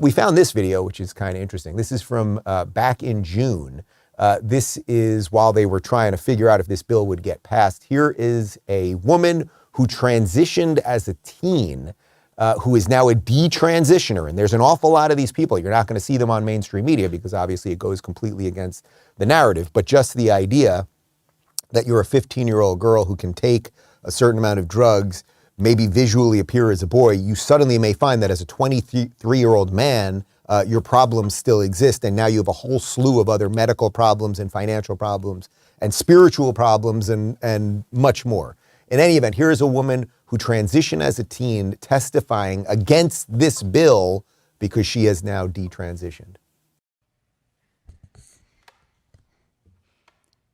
We found this video, which is kind of interesting. This is from back in June. This is while they were trying to figure out if this bill would get passed. Here is a woman who transitioned as a teen, who is now a detransitioner. And there's an awful lot of these people. You're not going to see them on mainstream media because obviously it goes completely against the narrative. But just the idea that you're a 15-year-old girl who can take a certain amount of drugs, maybe visually appear as a boy, you suddenly may find that as a 23-year-old man, your problems still exist. And now you have a whole slew of other medical problems and financial problems and spiritual problems and much more. In any event, here is a woman who transitioned as a teen testifying against this bill because she has now detransitioned.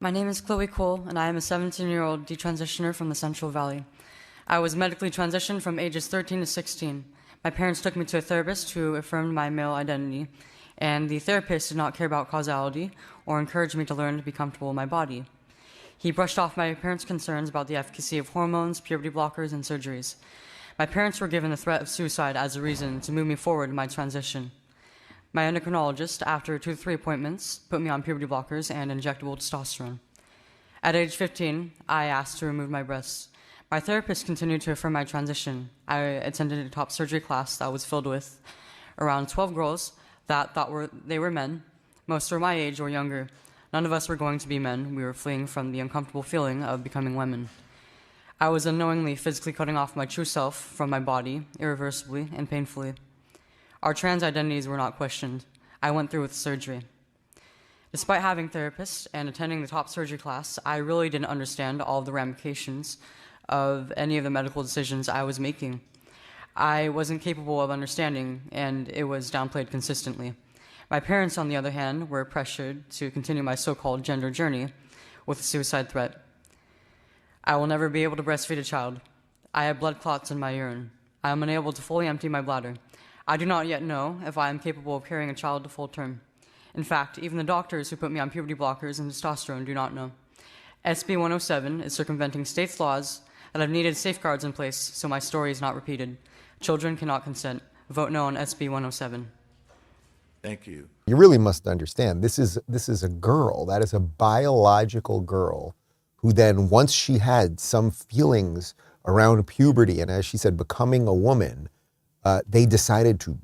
My name is Chloe Cole, and I am a 17-year-old detransitioner from the Central Valley. I was medically transitioned from ages 13 to 16. My parents took me to a therapist who affirmed my male identity, and the therapist did not care about causality or encourage me to learn to be comfortable in my body. He brushed off my parents' concerns about the efficacy of hormones, puberty blockers, and surgeries. My parents were given the threat of suicide as a reason to move me forward in my transition. My endocrinologist, after 2 to 3 appointments, put me on puberty blockers and injectable testosterone. At age 15, I asked to remove my breasts. My therapist continued to affirm my transition. I attended a top surgery class that was filled with around 12 girls that thought they were men. Most were my age or younger. None of us were going to be men. We were fleeing from the uncomfortable feeling of becoming women. I was unknowingly physically cutting off my true self from my body, irreversibly and painfully. Our trans identities were not questioned. I went through with surgery. Despite having therapists and attending the top surgery class, I really didn't understand all of the ramifications of any of the medical decisions I was making. I wasn't capable of understanding, and it was downplayed consistently. My parents, on the other hand, were pressured to continue my so-called gender journey with a suicide threat. I will never be able to breastfeed a child. I have blood clots in my urine. I am unable to fully empty my bladder. I do not yet know if I am capable of carrying a child to full term. In fact, even the doctors who put me on puberty blockers and testosterone do not know. SB 107 is circumventing states' laws that have needed safeguards in place so my story is not repeated. Children cannot consent. Vote no on SB 107. Thank you. You really must understand, this is a girl, that is a biological girl who then, once she had some feelings around puberty and, as she said, becoming a woman, they decided to,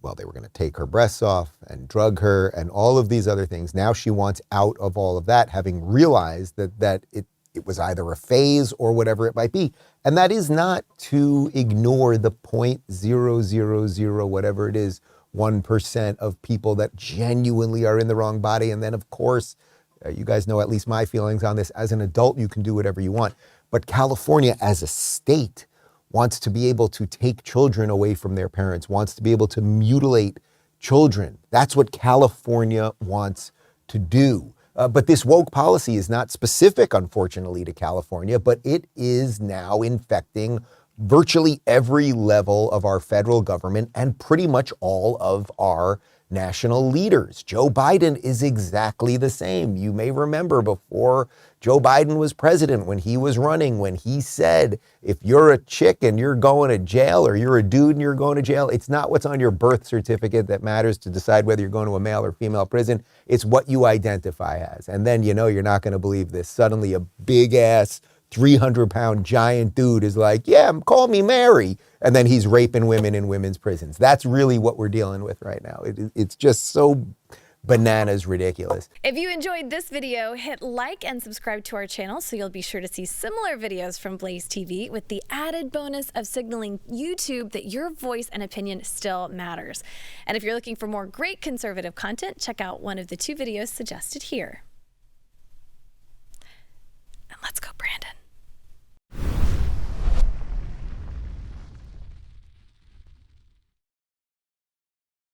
well, they were going to take her breasts off and drug her and all of these other things. Now she wants out of all of that, having realized that it was either a phase or whatever it might be. And that is not to ignore the 0.000 whatever it is, 1% of people that genuinely are in the wrong body. And then, of course, you guys know at least my feelings on this. As an adult, you can do whatever you want. But California as a state wants to be able to take children away from their parents, wants to be able to mutilate children. That's what California wants to do. But this woke policy is not specific, unfortunately, to California, but it is now infecting virtually every level of our federal government and pretty much all of our national leaders. Joe Biden is exactly the same. You may remember before Joe Biden was president, when he was running, when he said, if you're a chick and you're going to jail, or you're a dude and you're going to jail, it's not what's on your birth certificate that matters to decide whether you're going to a male or female prison. It's what you identify as. And then, you know, you're not going to believe this. Suddenly a big ass 300-pound giant dude is like, yeah, call me Mary. And then he's raping women in women's prisons. That's really what we're dealing with right now. It's just so bananas ridiculous. If you enjoyed this video, hit like and subscribe to our channel so you'll be sure to see similar videos from BlazeTV, with the added bonus of signaling YouTube that your voice and opinion still matters. And if you're looking for more great conservative content, check out one of the 2 videos suggested here.